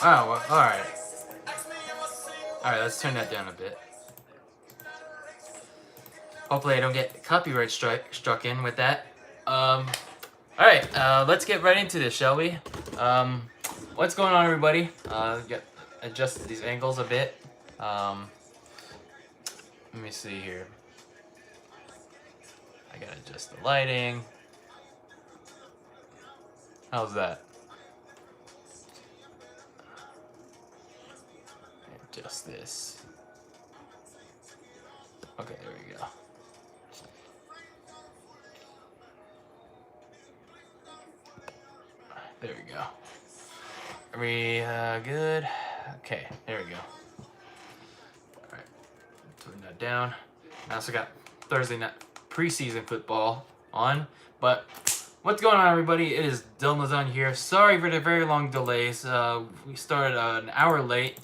Oh, well, alright. Alright, let's turn that down a bit. Hopefully I don't get copyright struck in with that. Alright, let's get right into this, shall we? What's going on, everybody? Adjust these angles a bit. Let me see here. I gotta adjust the lighting. How's that? Adjust this. Okay, there we go. There we go. Are we good? Okay, there we go. Alright, turn that down. I also got Thursday night preseason football on. But what's going on, everybody? It is DylanLasagna here. Sorry for the very long delays. We started an hour late.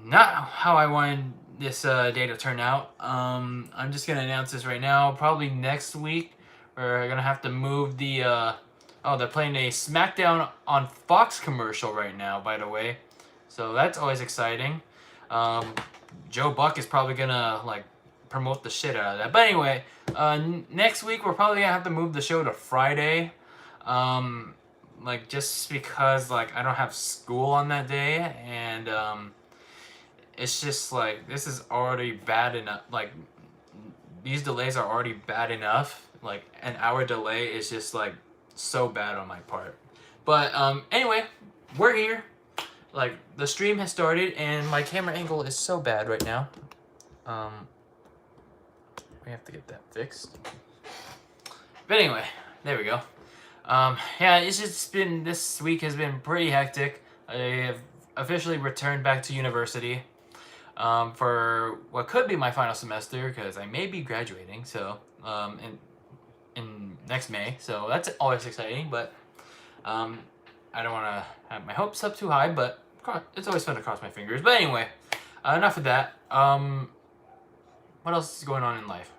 Not how I wanted this day to turn out. I'm just gonna announce this right now. Probably next week, we're gonna have to move the. Oh, they're playing a SmackDown on Fox commercial right now, by the way. So that's always exciting. Joe Buck is probably gonna like promote the shit out of that. But anyway, next week we're probably gonna have to move the show to Friday. Like just because like I don't have school on that day, and it's just like this is already bad enough. Like these delays are already bad enough. Like an hour delay is just like so bad on my part. But anyway, we're here. Like the stream has started and my camera angle is so bad right now. We have to get that fixed. But anyway, there we go. Yeah, it's just been, this week has been pretty hectic. I have officially returned back to university for what could be my final semester, because I may be graduating, so in next May, so that's always exciting. But I don't want to have my hopes up too high, but it's always fun to cross my fingers. But anyway, enough of that. What else is going on in life?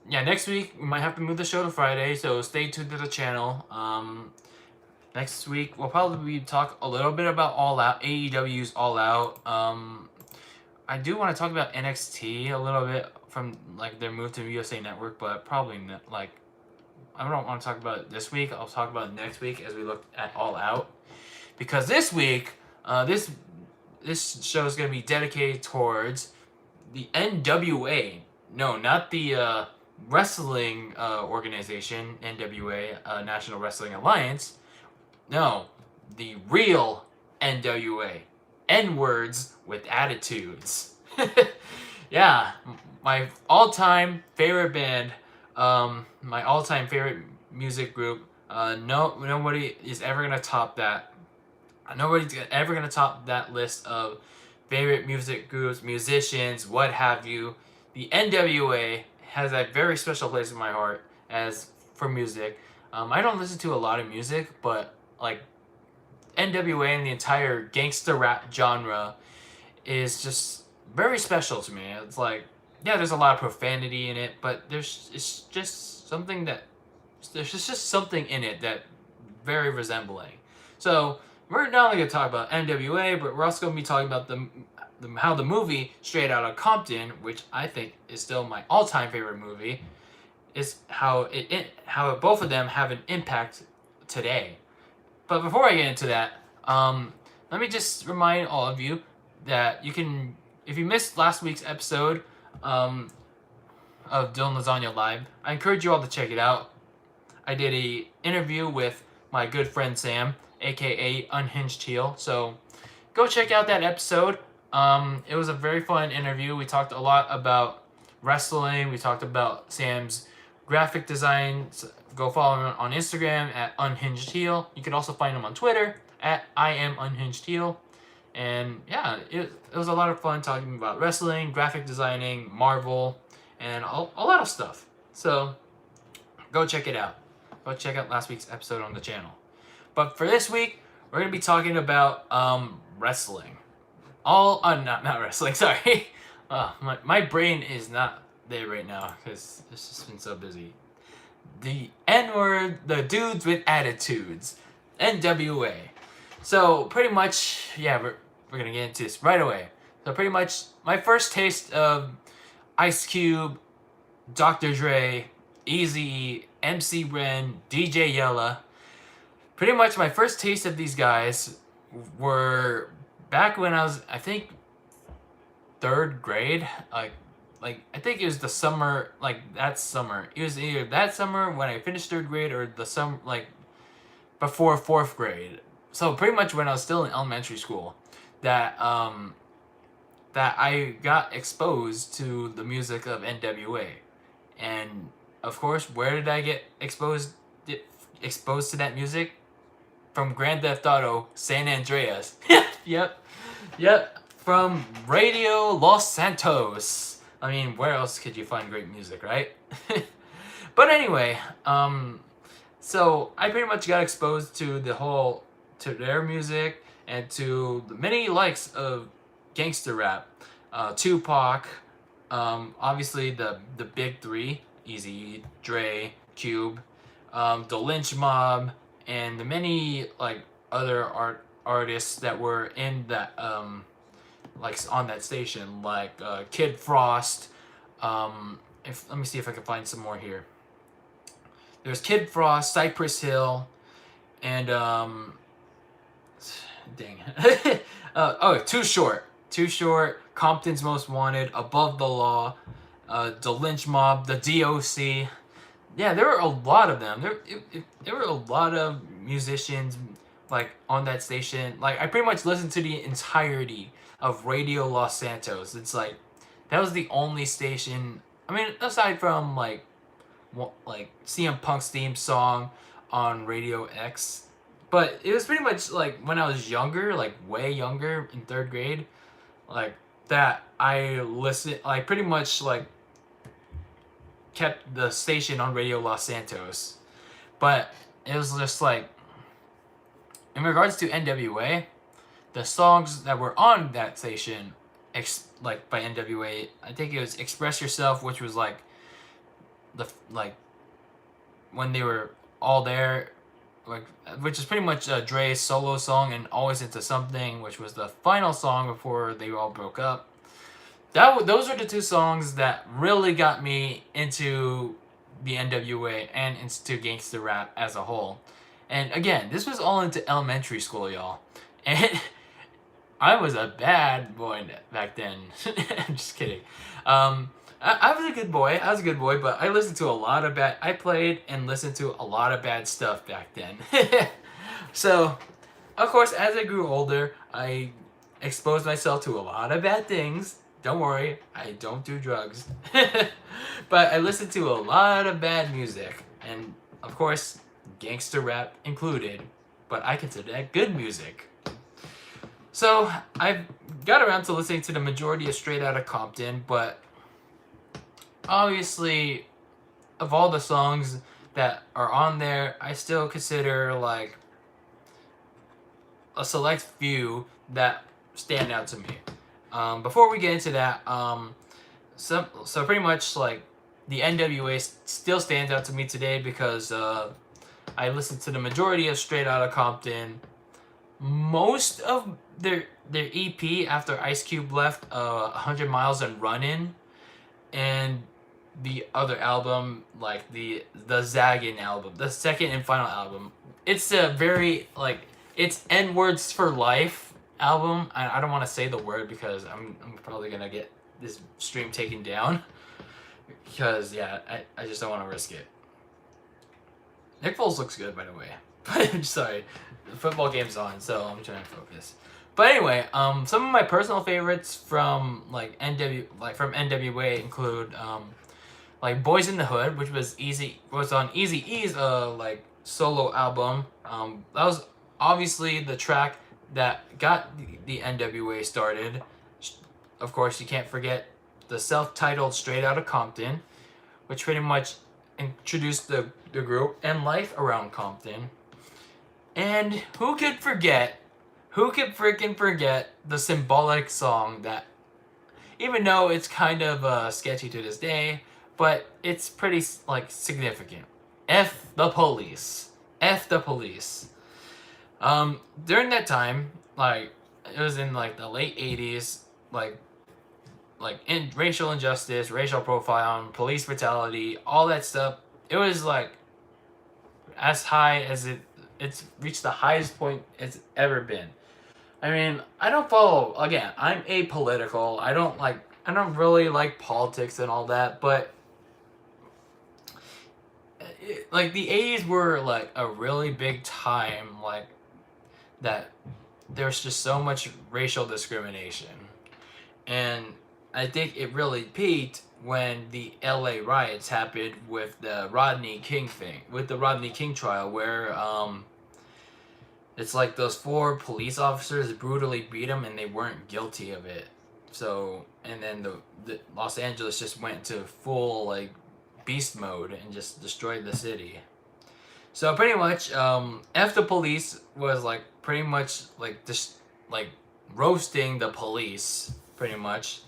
Yeah, next week we might have to move the show to Friday, so stay tuned to the channel. Next week we'll probably talk a little bit about All Out, AEW's All Out. I do want to talk about NXT a little bit from like their move to USA Network, but probably not, like I don't want to talk about it this week. I'll talk about it next week as we look at All Out, because this week this show is going to be dedicated towards the N.W.A. No, not the wrestling organization, N.W.A., National Wrestling Alliance. No, the real N.W.A. N-words with attitudes. Yeah, my all-time favorite band, my all-time favorite music group. Nobody is ever going to top that. Nobody's ever going to top that list of favorite music groups, musicians, what have you. The N.W.A. has a very special place in my heart as for music. I don't listen to a lot of music, but like N.W.A. and the entire gangster rap genre is just very special to me. It's like, yeah, there's a lot of profanity in it, but it's just something that there's just something in it that very resembling. So we're not only going to talk about N.W.A., but we're also going to be talking about how the movie Straight Outta Compton, which I think is still my all-time favorite movie, is how both of them have an impact today. But before I get into that, let me just remind all of you that you can, if you missed last week's episode of DylanLasagna Live, I encourage you all to check it out. I did a interview with my good friend Sam, aka Unhinged Heel. So go check out that episode. It was a very fun interview. We talked a lot about wrestling. We talked about Sam's graphic designs. Go follow him on Instagram at Unhinged Heel. You can also find him on Twitter at I am Unhinged Heel. And yeah, it was a lot of fun talking about wrestling, graphic designing, Marvel, and a lot of stuff. So go check it out. Go check out last week's episode on the channel. But for this week, we're going to be talking about wrestling. Not wrestling, sorry. My brain is not there right now because it's just been so busy. The N-word, the dudes with attitudes. N.W.A. So pretty much, yeah, we're gonna get into this right away. So pretty much, my first taste of Ice Cube, Dr. Dre, Eazy, MC Ren, DJ Yella. Pretty much my first taste of these guys were back when I was, I think, third grade. Like I think it was the summer, like that summer. It was either that summer when I finished third grade or the summer, like before fourth grade. So pretty much when I was still in elementary school, that that I got exposed to the music of N.W.A. And of course, where did I get exposed to that music? From Grand Theft Auto San Andreas. Yep. From Radio Los Santos. I mean, where else could you find great music, right? But anyway, so I pretty much got exposed to their music and to the many likes of gangster rap. Tupac, obviously the big three, Eazy, Dre, Cube, the Lynch Mob, and the many like other artists that were in that like on that station, like Kid Frost. Let me see if I can find some more here. There's Kid Frost, Cypress Hill, and dang. Too Short, Compton's Most Wanted, Above the Law, the Lynch Mob, the DOC. Yeah, there were a lot of them. There were a lot of musicians like on that station. Like I pretty much listened to the entirety of Radio Los Santos. It's like that was the only station. I mean, aside from like CM Punk's theme song on Radio X, but it was pretty much like when I was younger, like way younger in third grade, like that I listened, like pretty much like kept the station on Radio Los Santos. But it was just like, in regards to N.W.A, the songs that were on that station, like by N.W.A, I think it was Express Yourself, which was like when they were all there, like, which is pretty much Dre's solo song, and Always Into Something, which was the final song before they all broke up. Those were the two songs that really got me into the N.W.A and into gangster rap as a whole. And again, this was all into elementary school, y'all. And I was a bad boy back then. I'm just kidding. I was a good boy. But I listened to a lot of bad. I played and listened to a lot of bad stuff back then. So, of course, as I grew older, I exposed myself to a lot of bad things. Don't worry, I don't do drugs. But I listened to a lot of bad music, and of course, gangster rap included. But I consider that good music. So I got around to listening to the majority of Straight Outta Compton, but obviously, of all the songs that are on there, I still consider like a select few that stand out to me. Before we get into that, so pretty much like the N.W.A still stands out to me today because I listened to the majority of Straight Outta Compton. Most of their EP after Ice Cube left, 100 Miles and Runnin', and the other album, like the Zaggin album, the second and final album. It's a very like it's N-Words for Life album. I don't want to say the word because I'm probably gonna get this stream taken down because yeah, I just don't want to risk it. Nick Foles looks good, by the way. But I'm sorry, the football game's on, so I'm trying to focus. But anyway, some of my personal favorites from like from N.W.A include like Boys in the Hood, which was on Eazy-E's like solo album. That was obviously the track that got the N.W.A started. Of course, you can't forget the self-titled Straight Outta Compton, which pretty much introduced the group and life around Compton. And who could freaking forget the symbolic song that, even though it's kind of sketchy to this day, but it's pretty like significant. F the police. F the police. During that time, like it was in like the late '80s, like in racial injustice, racial profiling, police brutality, all that stuff. It was like as high as it's reached the highest point it's ever been. I mean, I don't follow. Again, I'm apolitical. I don't really like politics and all that, but like the '80s were like a really big time, like that. There's just so much racial discrimination, and I think it really peaked when the LA riots happened with the Rodney King thing, with the Rodney King trial, where it's like those four police officers brutally beat him and they weren't guilty of it. So, and then the Los Angeles just went to full like beast mode and just destroyed the city. So pretty much, F the police was like pretty much like just like roasting the police pretty much,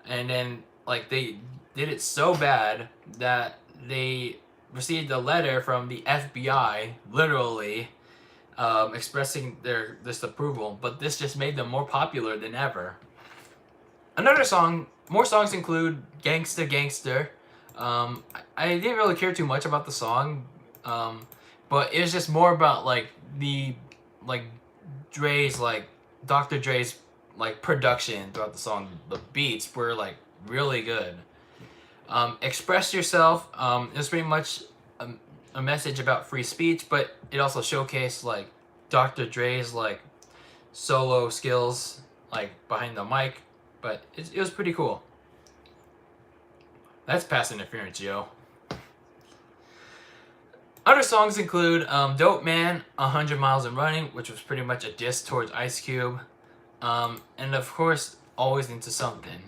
and then like they did it so bad that they received a letter from the FBI, literally, expressing their disapproval. But this just made them more popular than ever. More songs include "Gangsta Gangster." I didn't really care too much about the song, but it was just more about like the like Dre's like Dr. Dre's like production throughout the song. The beats were like really good. Express Yourself is pretty much a message about free speech, but it also showcased like Dr. Dre's like solo skills like behind the mic, but it was pretty cool. That's pass interference, yo. Other songs include Dope Man, 100 Miles and Running, which was pretty much a diss towards Ice Cube. And of course, Always Into Something,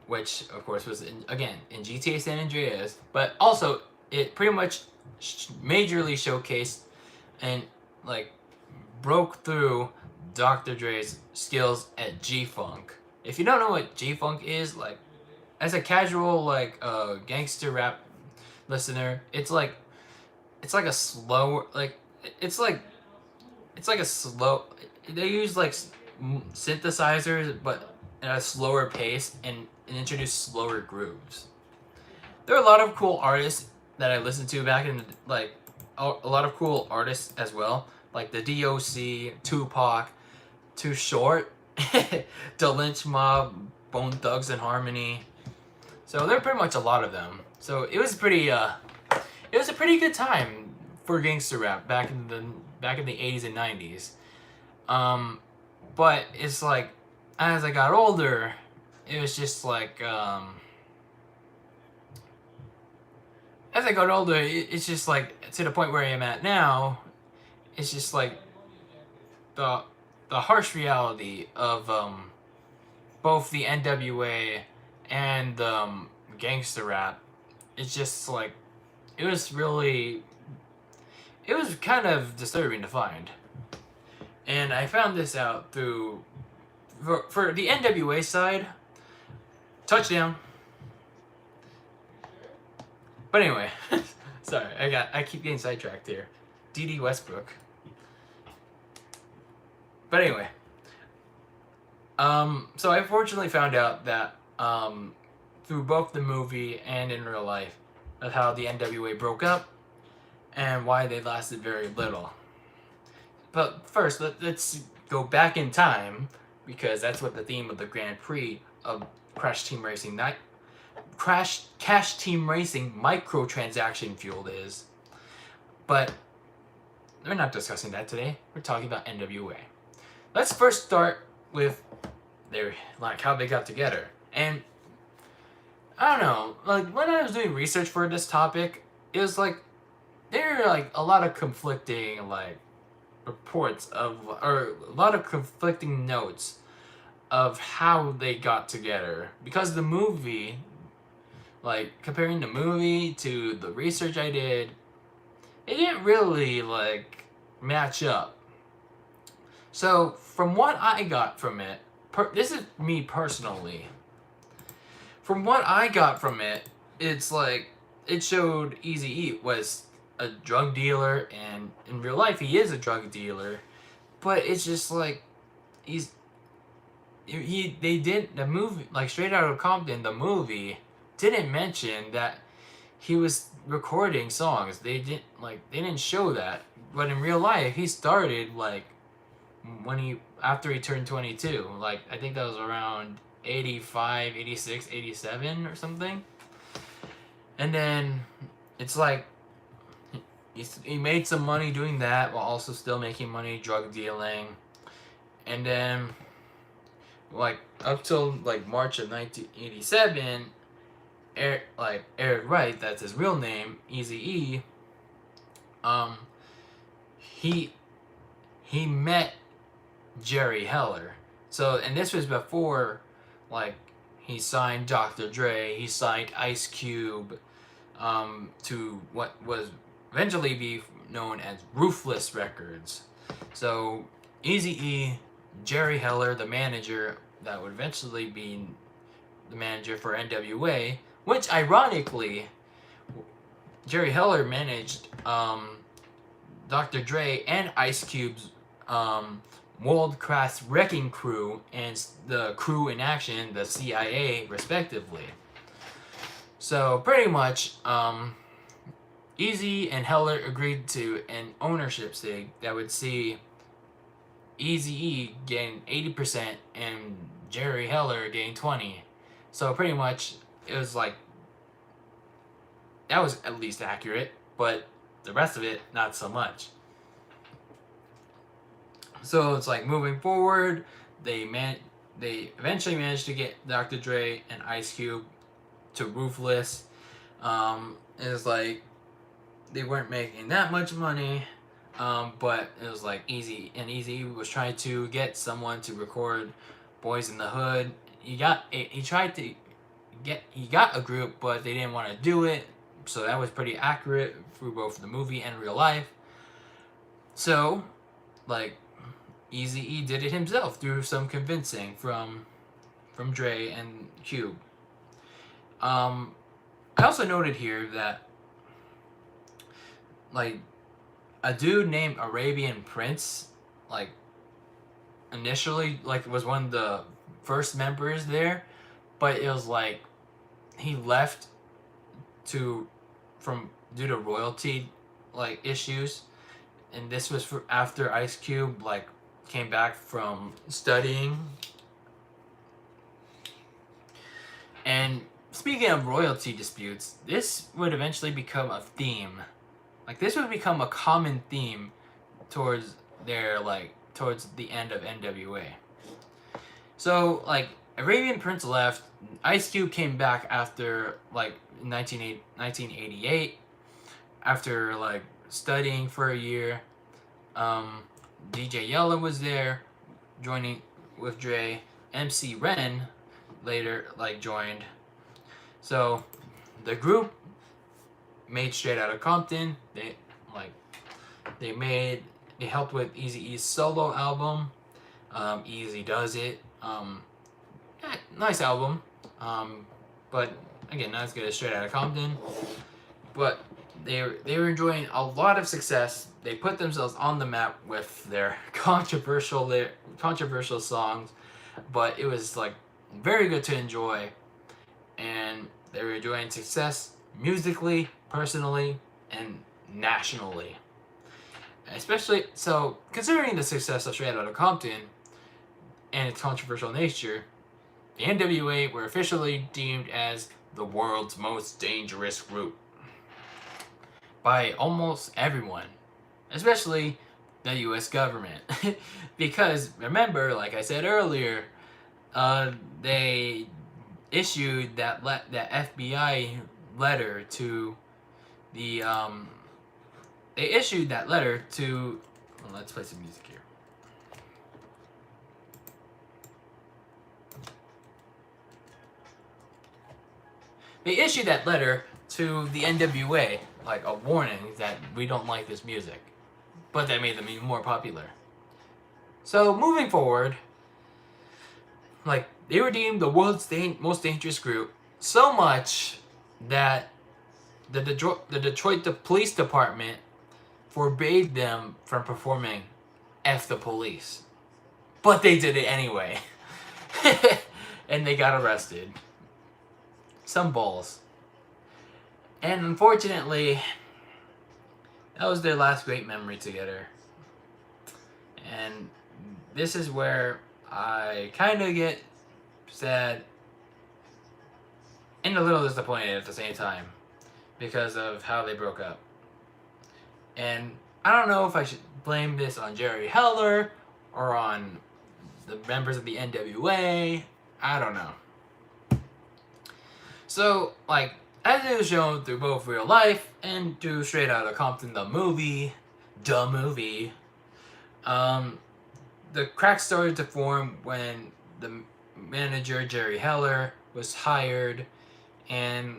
which of course was, in GTA San Andreas. But also, it pretty much majorly showcased and like broke through Dr. Dre's skills at G-Funk. If you don't know what G-Funk is, like, as a casual like gangster rap listener, it's like a slower it's like a slow. They use like synthesizers, but at a slower pace and introduce slower grooves. There are a lot of cool artists that I listened to back in like a lot of cool artists as well, like the DOC, Tupac, Too Short, the Lynch Mob, Bone Thugs and Harmony. So there are pretty much a lot of them. So it was a pretty good time for gangster rap back in the 80s and 90s. But it's like as I got older, it was just like as I got older, it's just like to the point where I am at now. It's just like the harsh reality of both the N.W.A. and gangster rap. It's just like it was kind of disturbing to find. And I found this out through for the N.W.A. side. Touchdown. But anyway, sorry, I keep getting sidetracked here. D.D. Westbrook. But anyway, so I fortunately found out that through both the movie and in real life of how the N.W.A. broke up and why they lasted very little. But first, let's go back in time, because that's what the theme of the Grand Prix of Cash Team Racing microtransaction fueled is. But we're not discussing that today. We're talking about N.W.A. Let's first start with how they got together. And I don't know, like when I was doing research for this topic, it was like there are like a lot of conflicting like reports or a lot of conflicting notes of how they got together, because the movie, like comparing the movie to the research I did, it didn't really like match up. So from what I got from it, this is me personally. From what I got from it, it's like it showed Eazy-E was a drug dealer, and in real life he is a drug dealer, But it's just like they did the movie, like Straight Outta Compton, the movie didn't mention that he was recording songs. They didn't show that. But in real life, he started like after he turned 22. Like I think that was around 85, 86, 87 or something. And then it's like he made some money doing that while also still making money drug dealing. And then like up till like March of 1987, Eric Wright, that's his real name, Eazy-E, he met Jerry Heller. So, and this was before like he signed Dr. Dre, he signed Ice Cube, to what was eventually be known as Ruthless Records. So Eazy-E, Jerry Heller, the manager that would eventually be the manager for N.W.A, which ironically, Jerry Heller managed Dr. Dre and Ice Cube's world-class wrecking crew and the crew in action, the CIA, respectively. So pretty much, Eazy and Heller agreed to an ownership stake that would see Eazy-E getting 80% and Jerry Heller getting 20%. So pretty much, it was like, that was at least accurate, but the rest of it, not so much. So it's like moving forward, they eventually managed to get Dr. Dre and Ice Cube to Ruthless. It was like they weren't making that much money, but it was like Eazy was trying to get someone to record Boys in the Hood. He got a group, but they didn't want to do it, so that was pretty accurate through both the movie and real life. So, like, Eazy-E did it himself through some convincing from Dre and Cube. I also noted here that, like, a dude named Arabian Prince, like, initially, like, was one of the first members there, but it was like he left due to royalty like issues, and this was after Ice Cube like came back from studying. And speaking of royalty disputes, this would eventually become a theme. Like this would become a common theme towards the end of N.W.A. So like Arabian Prince left, Ice Cube came back after like 1988 after like studying for a year. DJ Yella was there joining with Dre. MC Ren later like joined. So the group made Straight Outta Compton. They helped with Eazy-E's solo album, Easy Does It. Nice album, but again, not as good as Straight Outta Compton. But they were enjoying a lot of success. They put themselves on the map with their controversial songs, but it was like very good to enjoy, and they were enjoying success musically, personally, and nationally. Especially so, considering the success of Straight Outta Compton and its controversial nature, the N.W.A. were officially deemed as the world's most dangerous group by almost everyone, especially the U.S. government. Because remember, like I said earlier, they issued that FBI letter to the they issued that letter to. Well, let's play some music here. They issued that letter to the N.W.A, like a warning that we don't like this music. But that made them even more popular. So, moving forward, like, they were deemed the world's most dangerous group, so much that the Detroit Police Department forbade them from performing F the police. But they did it anyway. And they got arrested. Some balls. And unfortunately, that was their last great memory together. And this is where I kind of get sad and a little disappointed at the same time because of how they broke up. And I don't know if I should blame this on Jerry Heller or on the members of the N.W.A. I don't know. So, like, as it was shown through both real life and through Straight Outta Compton, the movie, the cracks started to form when the manager, Jerry Heller, was hired, and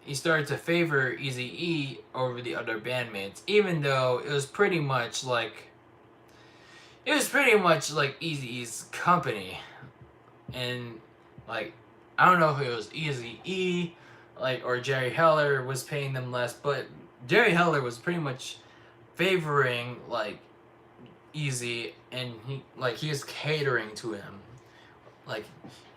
he started to favor Eazy-E over the other bandmates, even though it was pretty much like Eazy-E's company. And, like, I don't know if it was Eazy-E, like, or Jerry Heller was paying them less, but Jerry Heller was pretty much favoring, like, Eazy, and he was catering to him. Like,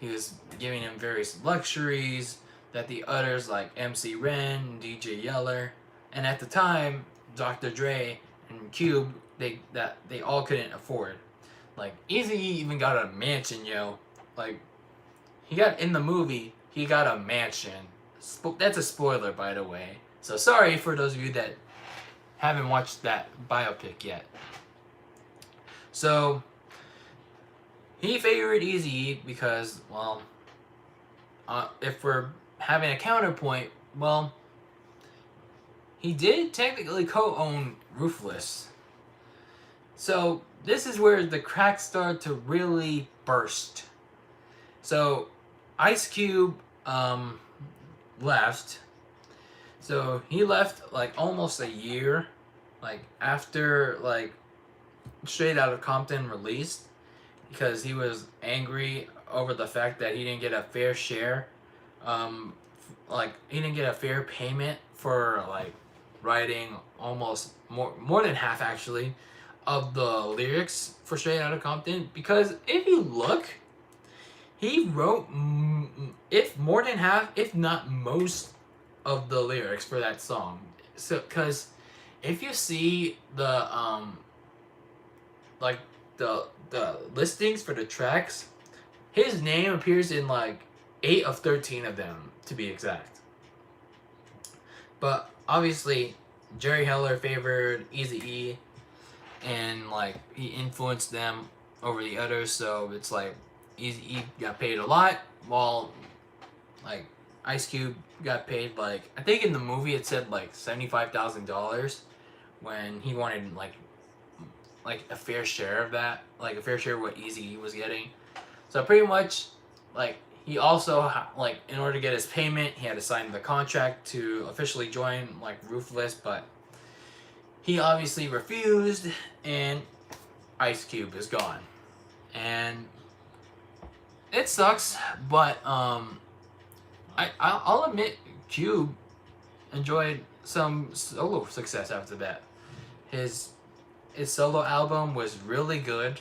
he was giving him various luxuries that the others, like MC Ren, DJ Yeller, and at the time, Dr. Dre and Cube, they all couldn't afford. Like, Eazy even got a mansion, yo. Like, he got, in the movie, he got a mansion. That's a spoiler, by the way. So sorry for those of you that haven't watched that biopic yet. So, he favored Eazy because, well, if we're having a counterpoint, well, he did technically co-own Ruthless. So, this is where the cracks start to really burst. So, Ice Cube left. So, he left, like, almost a year, like, after, like, Straight Outta Compton released, because he was angry over the fact that he didn't get a fair share, he didn't get a fair payment for, like, writing almost more than half, actually, of the lyrics for Straight Outta Compton. Because if you look, he wrote if more than half, if not most, of the lyrics for that song. So, because if you see the the listings for the tracks, his name appears in like 8 of 13 of them, to be exact. But obviously, Jerry Heller favored Eazy-E, and like he influenced them over the others. So it's like Eazy-E got paid a lot, while like Ice Cube got paid, like, I think in the movie it said like $75,000, when he wanted like a fair share of that, like a fair share of what Eazy was getting. So pretty much, like, he also, like, in order to get his payment, he had to sign the contract to officially join, like, Ruthless, but he obviously refused, and Ice Cube is gone. And it sucks, but I'll admit Cube enjoyed some solo success after that. His solo album was really good.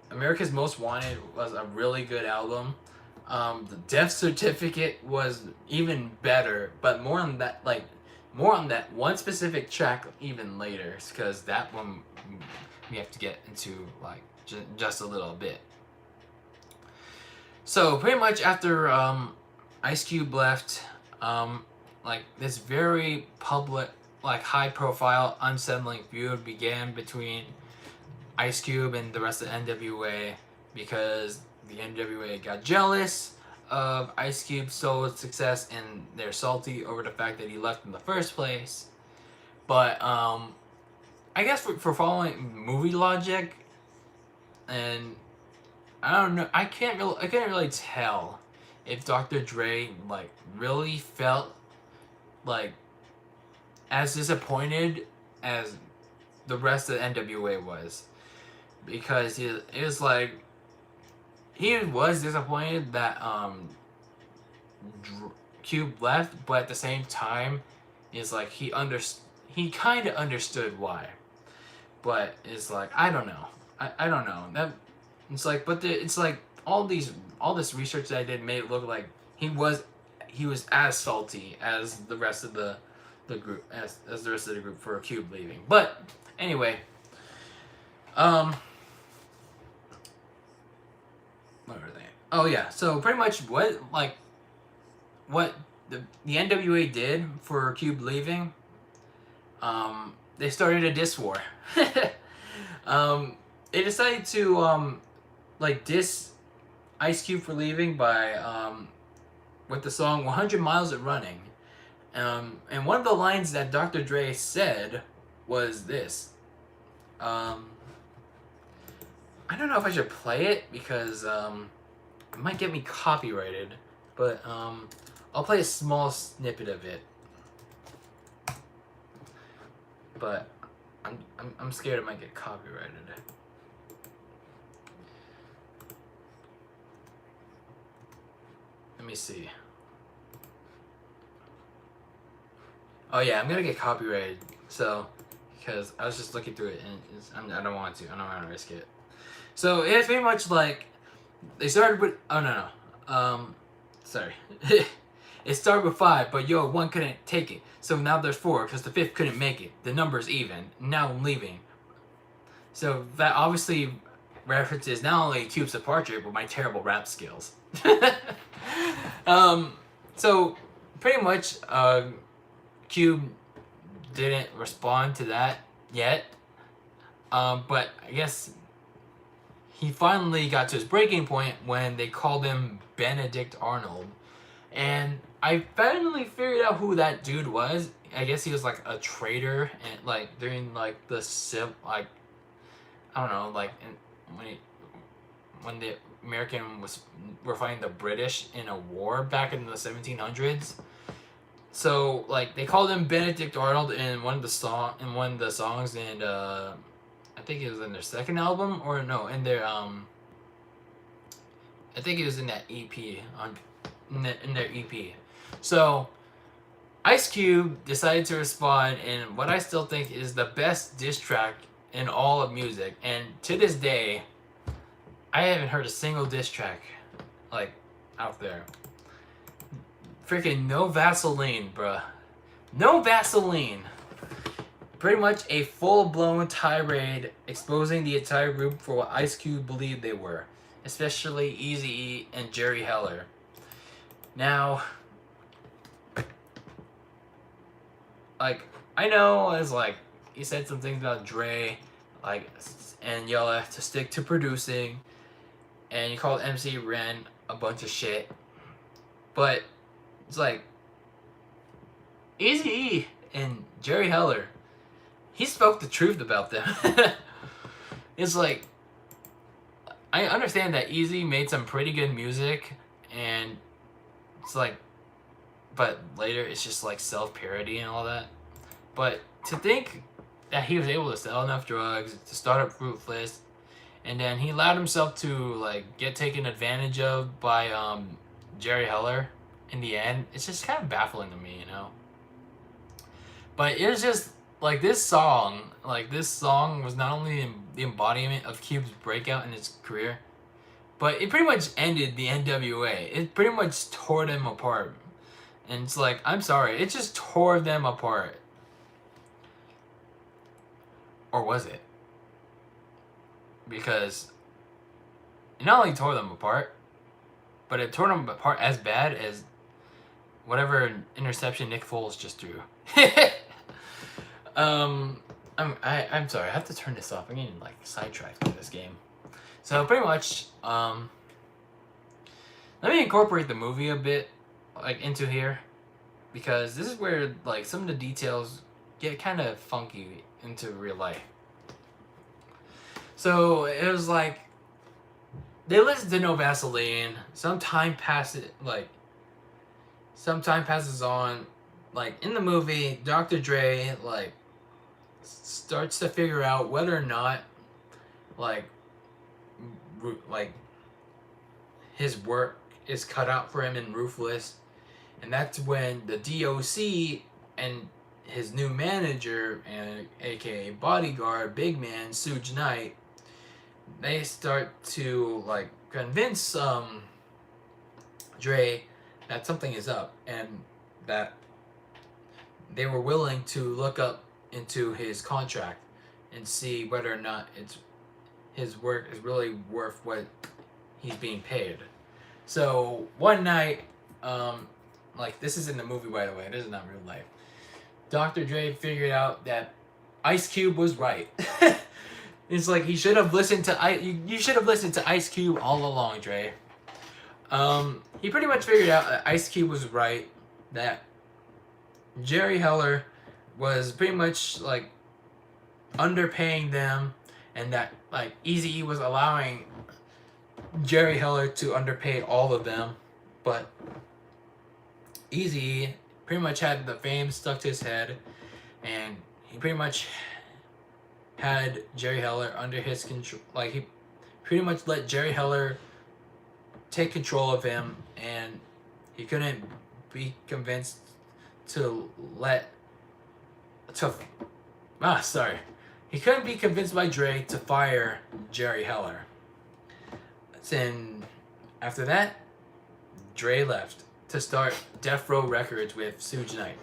America's Most Wanted was a really good album. The Death Certificate was even better, but more on that one specific track even later, because that one we have to get into, like, just a little bit. So pretty much after Ice Cube left, like, this very public, like, high-profile, unsettling feud began between Ice Cube and the rest of N.W.A, because the N.W.A got jealous of Ice Cube's solo success, and they're salty over the fact that he left in the first place. But I guess for following movie logic, and I don't know, I couldn't really tell if Dr. Dre, like, really felt like as disappointed as the rest of N.W.A was, because it was like he was disappointed that Cube left, but at the same time, it's like he kind of understood why. but it's like I don't know. I don't know that it's like, but it's like all this research that I did made it look like he was as salty as the rest of the group as the rest of the group for Cube leaving. But anyway, what were they? Oh yeah, so pretty much what the N.W.A did for Cube leaving, they started a diss war. They decided to diss Ice Cube for leaving by with the song 100 Miles of Running. And one of the lines that Dr. Dre said was this. I don't know if I should play it because it might get me copyrighted, but I'll play a small snippet of it. But I'm scared it might get copyrighted. Let me see. Oh yeah, I'm gonna get copyrighted. So, because I was just looking through it and I don't want to. I don't want to risk it. So it's pretty much like they started with. Oh no. Sorry. It started with 5, but yo, 1 couldn't take it. So now there's 4 because the 5th couldn't make it. The number's even. Now I'm leaving. So that obviously references not only Cube's departure, but my terrible rap skills. So pretty much, Cube didn't respond to that yet. But I guess he finally got to his breaking point when they called him Benedict Arnold. And I finally figured out who that dude was. I guess he was like a traitor and like during like the I don't know, like when the American were fighting the British in a war back in the 1700s. So like they called him Benedict Arnold in one of the songs, and I think it was in their second album, or no, in their I think it was in that EP in their EP. So Ice Cube decided to respond in what I still think is the best diss track in all of music, and to this day I haven't heard a single diss track like out there. Freaking No Vaseline, bruh. No Vaseline. Pretty much a full-blown tirade exposing the entire group for what Ice Cube believed they were, especially Eazy-E and Jerry Heller. Now, like, I know it's like he said some things about Dre, like, and y'all have to stick to producing, and he called MC Ren a bunch of shit, but it's like Eazy-E and Jerry Heller, he spoke the truth about them. It's like, I understand that Eazy made some pretty good music, and it's like, but later it's just like self-parody and all that. But to think that he was able to sell enough drugs to start up Ruthless, and then he allowed himself to like get taken advantage of by Jerry Heller in the end, it's just kind of baffling to me, you know. But it was just like this song was not only the embodiment of Cube's breakout in his career, but it pretty much ended the N.W.A. It pretty much tore them apart. And it's like, I'm sorry, it just tore them apart. Or was it? Because it not only tore them apart, but it tore them apart as bad as whatever interception Nick Foles just threw. I'm sorry, I have to turn this off. I'm getting like sidetracked by this game. So pretty much, let me incorporate the movie a bit like into here, because this is where like some of the details get kind of funky into real life. So it was like they listened to No Vaseline. Some time passes on. Like in the movie, Dr. Dre like starts to figure out whether or not like his work is cut out for him in Ruthless, and that's when the DOC and his new manager and aka bodyguard, big man Suge Knight, they start to like convince Dre that something is up and that they were willing to look up into his contract and see whether or not his work is really worth what he's being paid. So one night, like this is in the movie by the way, this is not real life. Dr. Dre figured out that Ice Cube was right. It's like he should have listened to you should have listened to Ice Cube all along, Dre. He pretty much figured out that Ice Cube was right, that Jerry Heller was pretty much like underpaying them, and that like Eazy-E was allowing Jerry Heller to underpay all of them, but Eazy-E pretty much had the fame stuck to his head, and he pretty much had Jerry Heller under his control. Like he pretty much let Jerry Heller take control of him, and he couldn't be convinced to he couldn't be convinced by Dre to fire Jerry Heller. And after that, Dre left to start Death Row Records with Suge Knight.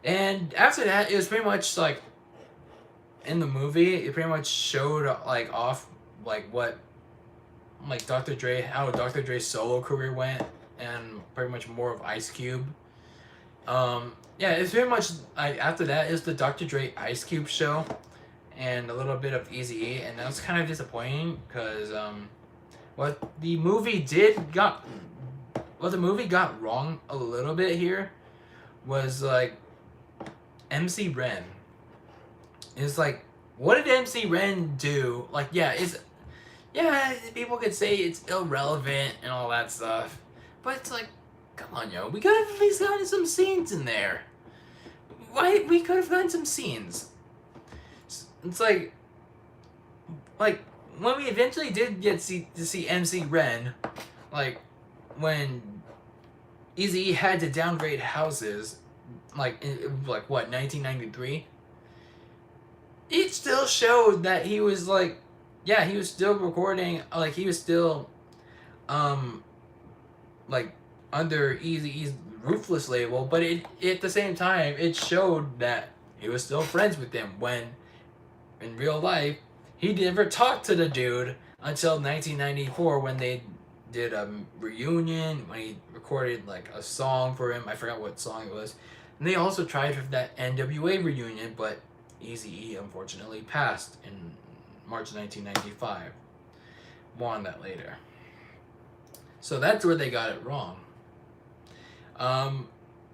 And after that, it was pretty much like in the movie, it pretty much showed like off like what like Dr. Dre, how Dr. Dre's solo career went, and pretty much more of Ice Cube. Yeah, it's pretty much like after that is the Dr. Dre Ice Cube show, and a little bit of Eazy-E, and that was kind of disappointing because what the movie got wrong a little bit here was like MC Ren. It's like, what did MC Ren do? Like, yeah, people could say it's irrelevant and all that stuff, but it's like, come on, yo, we could have at least gotten some scenes in there. We could have gotten some scenes. It's like when we eventually did get to see MC Ren, like when Eazy-E had to downgrade houses, like in, like what 1993. It still showed that he was like, yeah, he was still recording, like he was still, like under Eazy-E's Ruthless label, but at the same time it showed that he was still friends with them when, in real life, he never talked to the dude until 1994 when they did a reunion, when he recorded like a song for him. I forgot what song it was. And they also tried for that N.W.A. reunion, but Eazy-E unfortunately passed in March 1995. More on that later. So that's where they got it wrong.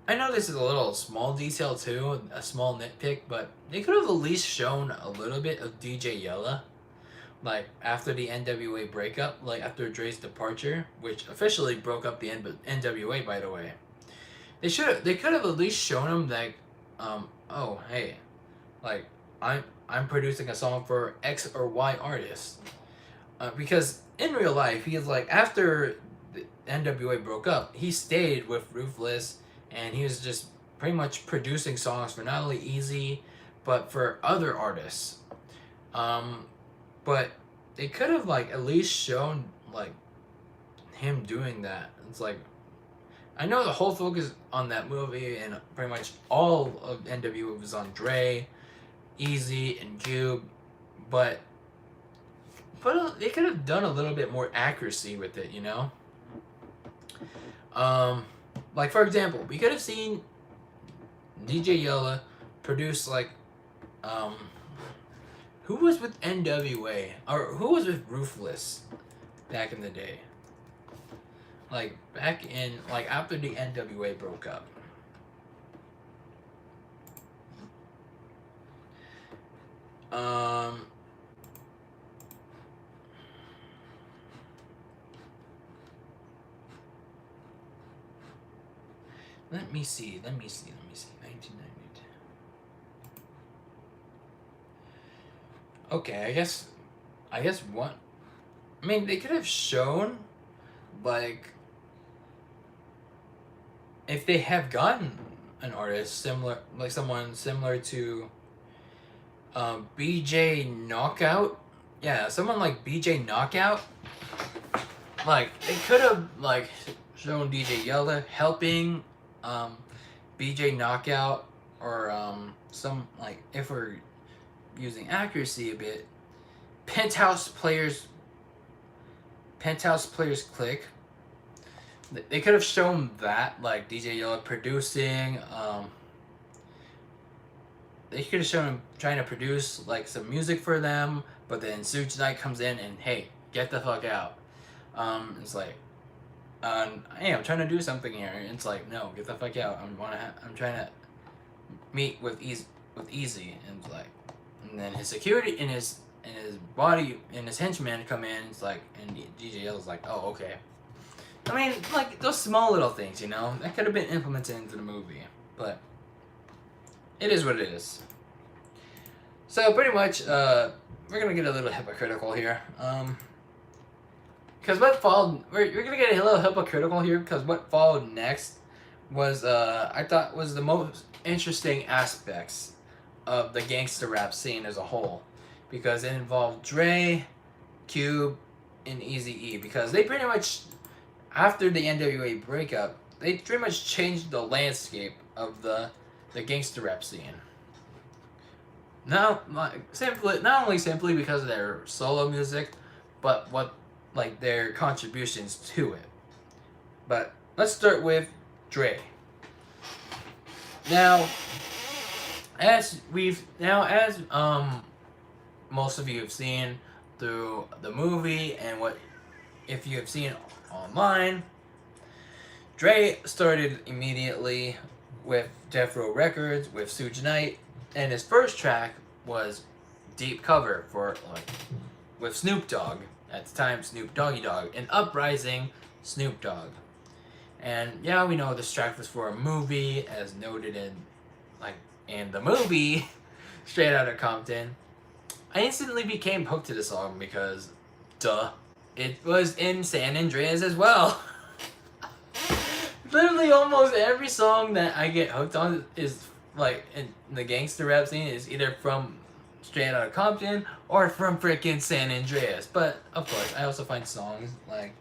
I know this is a little small detail too, a small nitpick, but they could have at least shown a little bit of DJ Yella, like after the N.W.A. breakup, like after Dre's departure, which officially broke up the N.W.A. by the way. They could have at least shown him like, oh hey, like I'm producing a song for X or Y artist, because in real life he's like after the N.W.A. broke up, he stayed with Ruthless, and he was just pretty much producing songs for not only Eazy, but for other artists. But they could have like at least shown like him doing that. It's like, I know the whole focus on that movie and pretty much all of N.W.A. was on Dre, Eazy, and Cube, but they could have done a little bit more accuracy with it, you know? Like for example, we could have seen DJ Yella produce like, who was with N.W.A. or who was with Ruthless back in the day? Like back in like after the N.W.A. broke up. Let me see. 1992. Okay, I guess what? I mean, they could have shown, like, if they have gotten an artist similar, like someone similar to BJ Knockout. Yeah, someone like BJ Knockout. Like they could have like shown DJ Yella helping BJ Knockout, or some, like, if we're using accuracy a bit, Penthouse Players Click. They could have shown that, like DJ Yella producing. They could have shown him trying to produce like some music for them, but then Suge Knight comes in and, hey, get the fuck out. It's like, hey, I'm trying to do something here. And it's like, no, get the fuck out. I'm trying to meet with Easy, and it's like, and then his security and his body and his henchmen come in. It's like, and DJL is like, oh, okay. I mean, like those small little things, you know, that could have been implemented into the movie, but it is what it is. So pretty much, we're gonna get a little hypocritical here. Because what followed, we're gonna get a little hypocritical here, because what followed next was, I thought was the most interesting aspects of the gangster rap scene as a whole, because it involved Dre, Cube, and Eazy-E, because they pretty much, after the N.W.A. breakup, they pretty much changed the landscape of the gangster rap scene. Not only simply because of their solo music, but their contributions to it. But let's start with Dre. Now, as most of you have seen through the movie, and if you have seen online, Dre started immediately with Death Row Records with Suge Knight, and his first track was Deep Cover with Snoop Dogg, at the time Snoop Doggy Dogg, and Uprising Snoop Dogg. And yeah, we know this track was for a movie, as noted in the movie Straight Outta Compton. I instantly became hooked to the song because, duh, it was in San Andreas as well. Literally almost every song that I get hooked on is, like, in the gangster rap scene, is either from Straight Outta Compton or from freaking San Andreas. But of course, I also find songs like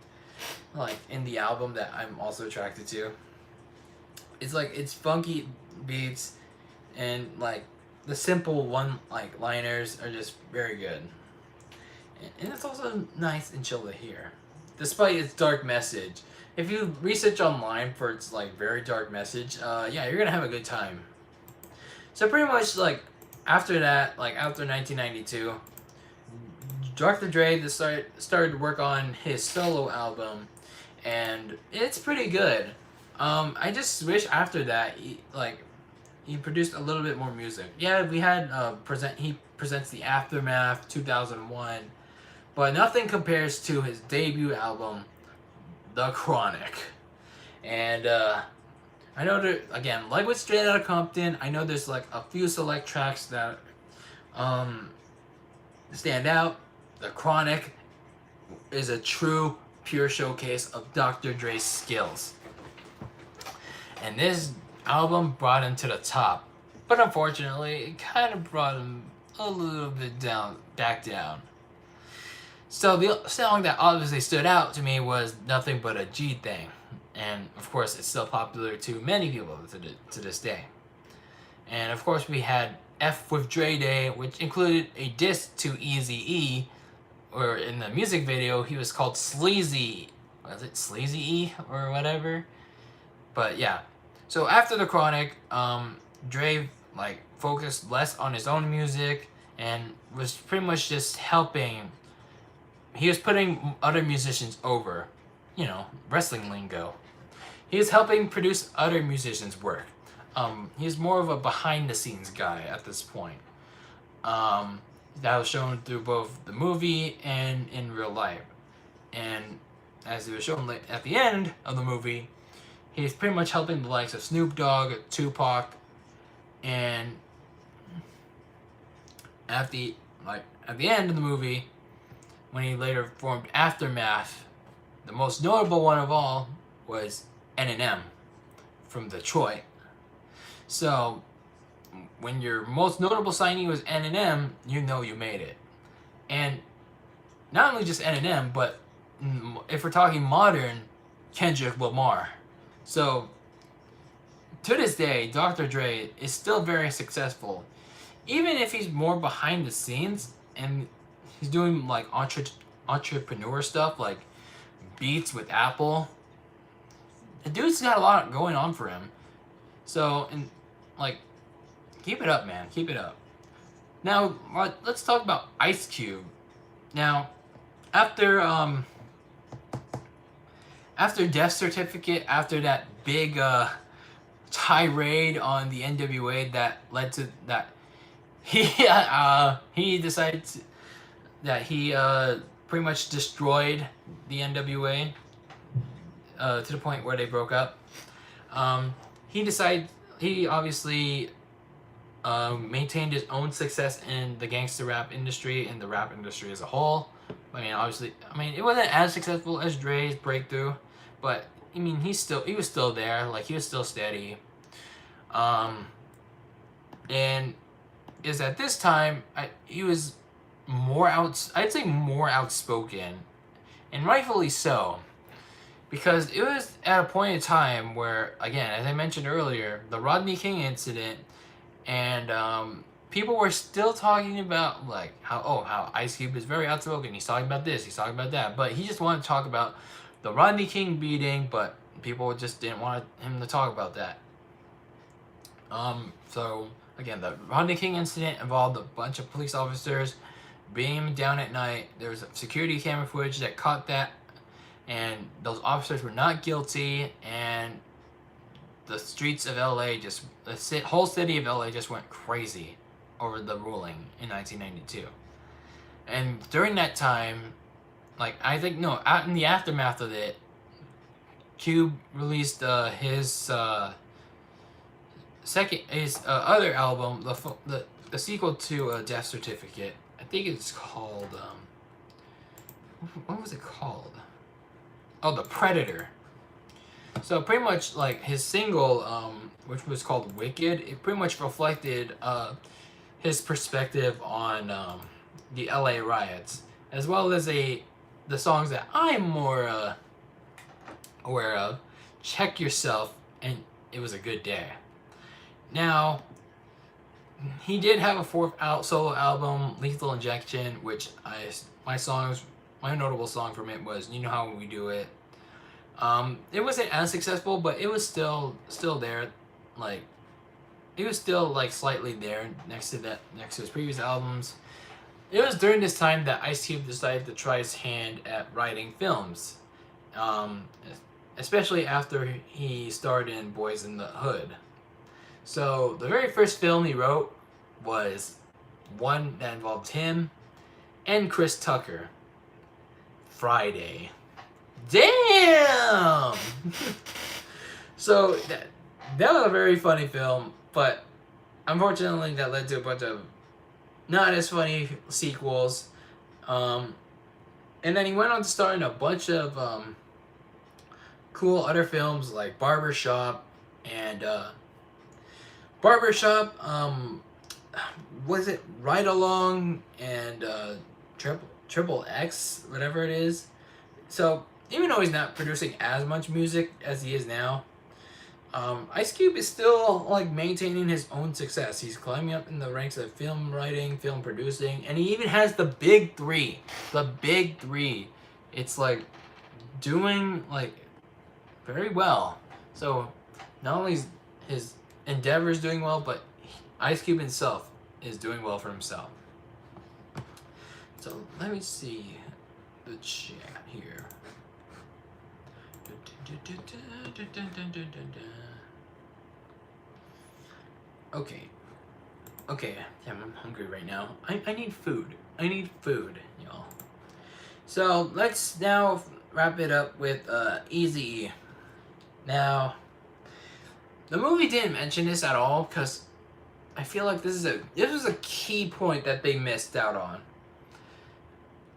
in the album that I'm also attracted to. It's funky beats, and like the simple liners are just very good. And it's also nice and chill to hear, despite its dark message. If you research online for its like very dark message, yeah, you're gonna have a good time. So pretty much after that, after 1992, Dr. Dre started to work on his solo album, and it's pretty good. I just wish after that he produced a little bit more music. Yeah, we had he presents the Aftermath 2001, but nothing compares to his debut album, The Chronic. And I know that, again, like with Straight Outta Compton, I know there's a few select tracks that stand out. The Chronic is a true, pure showcase of Dr. Dre's skills. And this album brought him to the top. But unfortunately, it kind of brought him a little bit back down. So the song that obviously stood out to me was Nothing But a G Thing. And of course, it's still popular to many people to this day. And of course, we had F with Dre Day, which included a diss to Eazy-E, or in the music video, he was called Sleazy. Was it Sleazy-E or whatever? But yeah. So after The Chronic, Dre focused less on his own music and was pretty much just helping. He was putting other musicians over, wrestling lingo. He was helping produce other musicians' work. He's more of a behind-the-scenes guy at this point. That was shown through both the movie and in real life. And as it was shown at the end of the movie, he's pretty much helping the likes of Snoop Dogg, Tupac, and at the end of the movie, when he later formed Aftermath, the most notable one of all was N.W.A. from Detroit. So when your most notable signee was N.W.A, you know you made it. And not only just N.W.A, but if we're talking modern, Kendrick Lamar. So to this day, Dr. Dre is still very successful, even if he's more behind the scenes and he's doing like entrepreneur stuff like beats with Apple. The dude's got a lot going on for him. So, and like, keep it up, man. Keep it up. Now, let's talk about Ice Cube. Now, after Death Certificate, after that big tirade on the N.W.A that led to that he decided that he pretty much destroyed the N.W.A to the point where they broke up. He obviously maintained his own success in the gangster rap industry and the rap industry as a whole. I mean, obviously, it wasn't as successful as Dre's breakthrough, but I mean, he was still there. Like, he was still steady. And is at this time, he was I'd say more outspoken, and rightfully so, because it was at a point in time where, again, as I mentioned earlier, the Rodney King incident, and people were still talking about like how Ice Cube is very outspoken. He's talking about this, he's talking about that, but he just wanted to talk about the Rodney King beating, but people just didn't want him to talk about that. So again, the Rodney King incident involved a bunch of police officers beating him down at night. There was security camera footage that caught that, and those officers were not guilty, and the streets of LA whole city of LA just went crazy over the ruling in 1992. And during that time, like, I think, no, out in the aftermath of it, Cube released his other album, the sequel to Death Certificate. I think it's called what was it called? Oh, The Predator. So pretty much like his single, which was called Wicked, it pretty much reflected his perspective on the LA riots, as well as the songs that I'm more aware of, Check Yourself, and It Was a Good Day. Now, he did have a fourth solo album, Lethal Injection, which my notable song from it was You Know How We Do It. It wasn't as successful, but it was still there. Like, it was still like slightly there next to his previous albums. It was during this time that Ice Cube decided to try his hand at writing films, especially after he starred in Boys in the Hood. So the very first film he wrote was one that involved him and Chris Tucker. Friday. Damn! So that was a very funny film, but unfortunately that led to a bunch of not as funny sequels. And then he went on to star in a bunch of cool other films like Barbershop and was it Ride Along and Triple X, whatever it is. So even though he's not producing as much music as he is now, Ice Cube is still like maintaining his own success. He's climbing up in the ranks of film writing, film producing, and he even has the big three. The big three. It's like doing like very well. So not only is his endeavors doing well, but Ice Cube himself is doing well for himself. So let me see the chat here. Okay, I'm hungry right now. I need food. Y'all. So let's now wrap it up with Eazy-E. Now, the movie didn't mention this at all because I feel like this was a key point that they missed out on.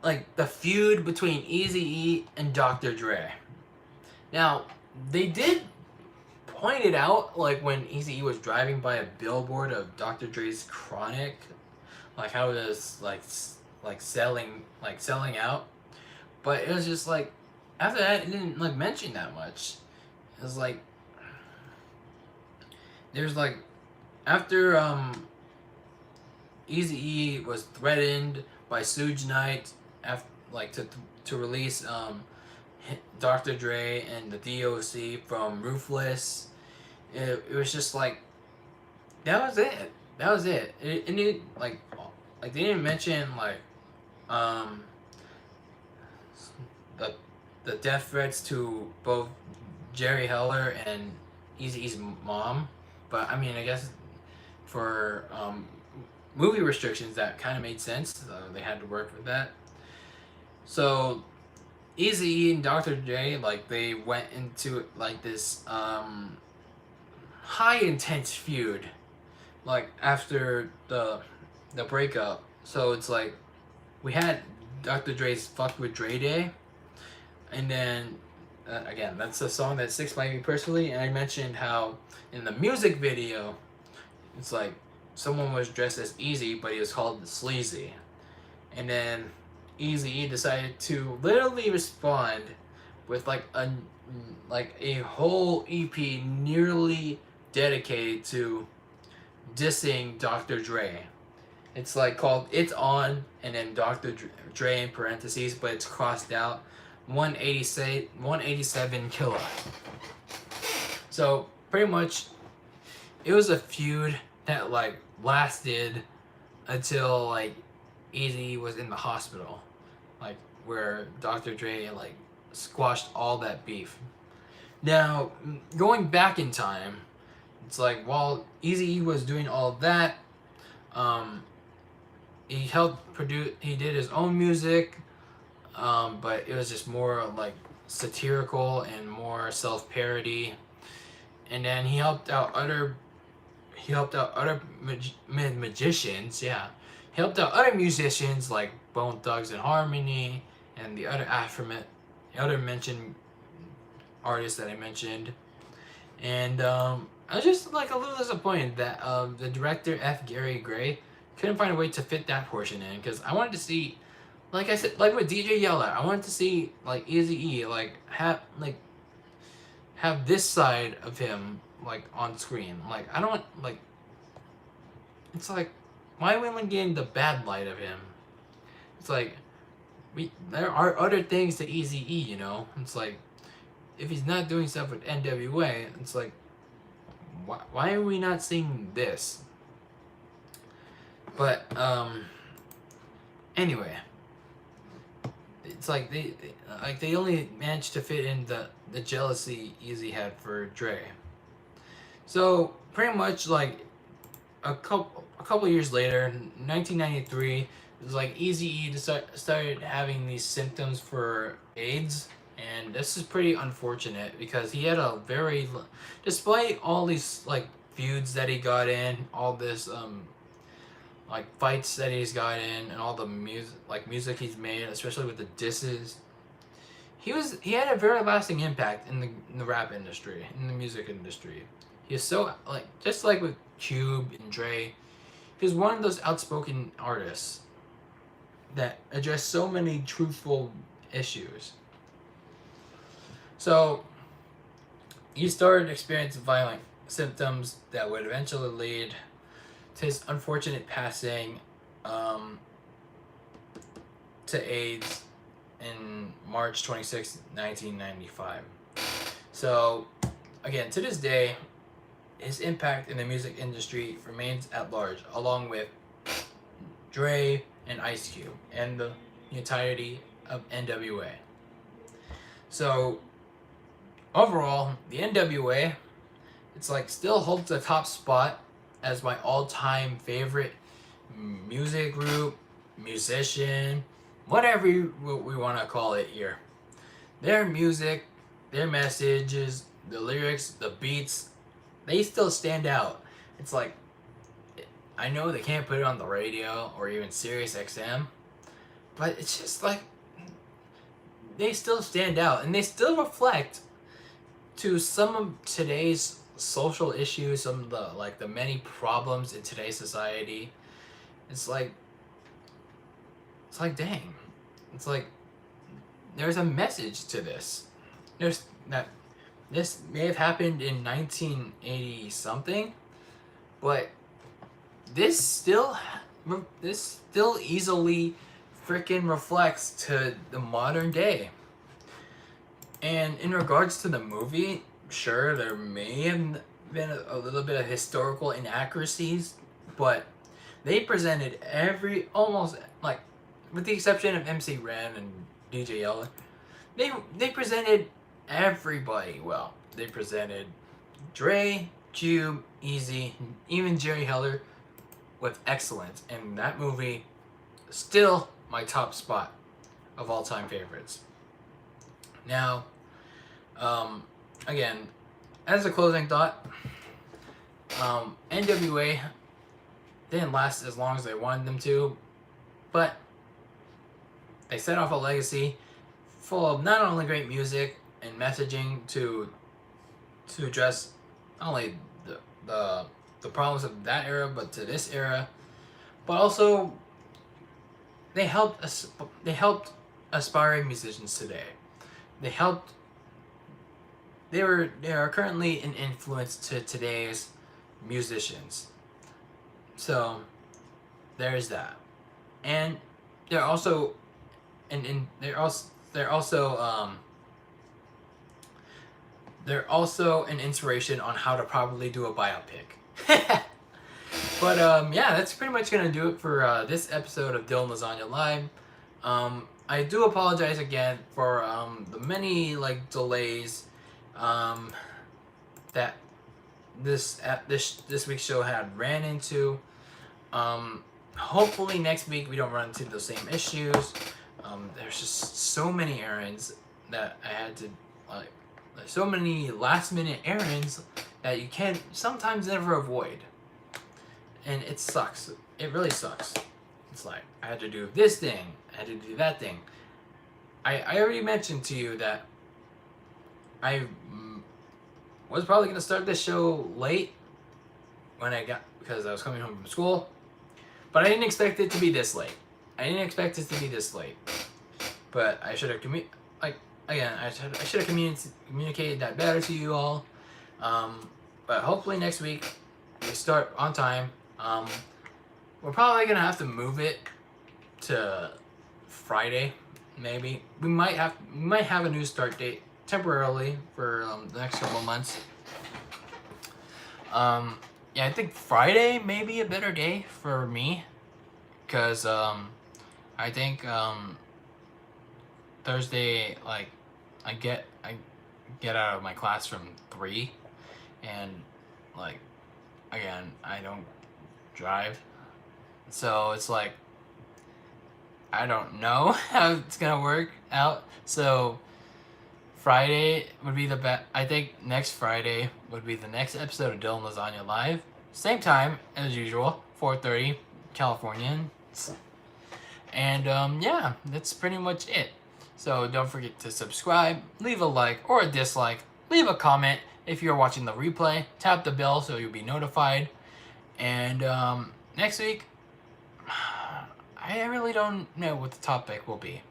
Like the feud between Eazy-E and Dr. Dre. Now, they did pointed out, like, when Eazy-E was driving by a billboard of Dr. Dre's Chronic, like how it was like selling out. But it was just like, after that, it didn't like mention that much. It was like, there's like, after Eazy-E was threatened by Suge Knight after, like, to release Dr. Dre and the DOC from Ruthless. It was just like, that was it. That was it. It like they didn't mention like the death threats to both Jerry Heller and Eazy-E's mom. But I mean, I guess for movie restrictions, that kind of made sense. They had to work with that. So Eazy-E and Dr. J, like, they went into like this high intense feud, like, after the breakup. So it's like, we had Dr. Dre's "Fuck with Dre" Day, and then again, that's a song that sticks by me personally. And I mentioned how in the music video, it's like someone was dressed as Eazy, but he was called Sleazy, and then Eazy-E decided to literally respond with like a whole EP nearly dedicated to dissing Dr. Dre. It's like called "It's On" and then Dr. Dre in parentheses, but it's crossed out 187 Killa. So pretty much, it was a feud that like lasted until like Eazy was in the hospital, like where Dr. Dre like squashed all that beef. Now, going back in time, it's like while Eazy-E was doing all of that, he helped produce. He did his own music, but it was just more like satirical and more self-parody. And then he helped out other magicians. Yeah, he helped out other musicians like Bone Thugs and Harmony and the other mentioned artists that I mentioned. And I was just like a little disappointed that the director F. Gary Gray couldn't find a way to fit that portion in, because I wanted to see, like I said, like with DJ Yeller, I wanted to see like Eazy-E have this side of him like on screen. Like, I don't like. It's like, why are we only getting the bad light of him? It's like, there are other things to Eazy-E, you know. It's like, if he's not doing stuff with N.W.A, it's like, why are we not seeing this? But anyway, it's like they only managed to fit in the jealousy Eazy had for Dre. So pretty much like a couple years later, 1993, it was like Eazy-E started having these symptoms for AIDS, and this is pretty unfortunate because he had a very, despite all these like feuds that he got in, all this like fights that he's got in, and all the music he's made, especially with the disses. He had a very lasting impact in the rap industry, in the music industry. He was so like, just like with Cube and Dre, he was one of those outspoken artists that address so many truthful issues. So he started experiencing violent symptoms that would eventually lead to his unfortunate passing to AIDS in March 26, 1995. So again, to this day, his impact in the music industry remains at large, along with Dre and Ice Cube and the entirety of N.W.A. So overall, the N.W.A, it's like still holds the top spot as my all-time favorite music group, musician, whatever we want to call it here. Their music, their messages, the lyrics, the beats, they still stand out. It's like, I know they can't put it on the radio or even Sirius XM, but it's just like, they still stand out, and they still reflect to some of today's social issues, some of the many problems in today's society. It's like dang, it's like there's a message to this. There's that this may have happened in 1980 something, but this still easily freaking reflects to the modern day. And in regards to the movie, sure, there may have been a little bit of historical inaccuracies, but they presented almost like, with the exception of MC Ren and DJ Yeller, they presented everybody well. They presented Dre, Cube, Easy, even Jerry Heller with excellence, and that movie still my top spot of all time favorites. Now, again, as a closing thought, N.W.A. didn't last as long as they wanted them to, but they set off a legacy full of not only great music and messaging to address not only the problems of that era, but to this era, but also they helped aspiring musicians today. They are currently an influence to today's musicians. So there's that, and they're also they're also an inspiration on how to properly do a biopic. But yeah, that's pretty much gonna do it for this episode of DylanLasagna Live. I do apologize again for the many delays that this week's show had ran into. Hopefully next week we don't run into those same issues. There's just so many errands that I had to so many last minute errands that you can sometimes never avoid. And it sucks. It really sucks. It's like, I had to do this thing. I had to do that thing. I already mentioned to you that I was probably going to start this show late because I was coming home from school. But I didn't expect it to be this late. But I should have communicated that better to you all. But hopefully next week we start on time. We're probably gonna have to move it to Friday, maybe. We might have a new start date temporarily for the next couple of months. Yeah, I think Friday may be a better day for me, cause I think Thursday, I get out of my class from 3, and again, I don't drive, so it's I don't know how it's gonna work out. So Friday would be the best. I think next Friday would be the next episode of DylanLasagna Live, same time as usual, 4:30 Californian. And yeah, that's pretty much it. So don't forget to subscribe, leave a like or a dislike, leave a comment if you're watching the replay, tap the bell so you'll be notified. And next week, I really don't know what the topic will be.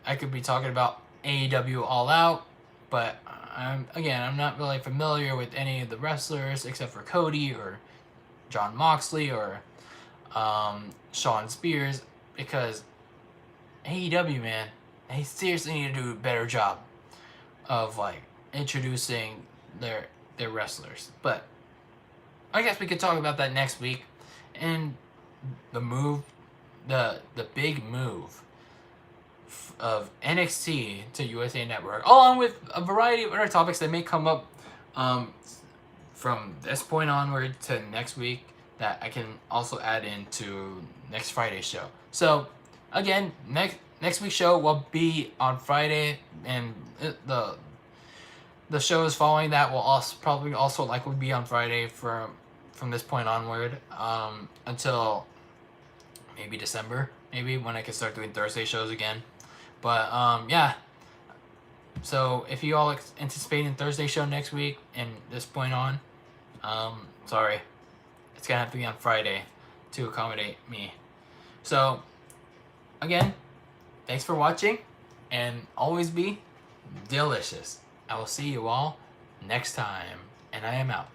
I could be talking about AEW All Out, but I'm not really familiar with any of the wrestlers except for Cody or John Moxley or Shawn Spears, because AEW, man, they seriously need to do a better job of introducing their wrestlers. But I guess we could talk about that next week. And the big move of NXT to USA Network, along with a variety of other topics that may come up from this point onward to next week, that I can also add into next Friday's show. So again, next week's show will be on Friday, and the shows following that will probably also likely be on Friday from this point onward, until maybe December, maybe when I can start doing Thursday shows again. But yeah, so if you all anticipating Thursday show next week and this point on, Sorry. It's gonna have to be on Friday to accommodate me. So, again, thanks for watching, and always be delicious. I will see you all next time, and I am out.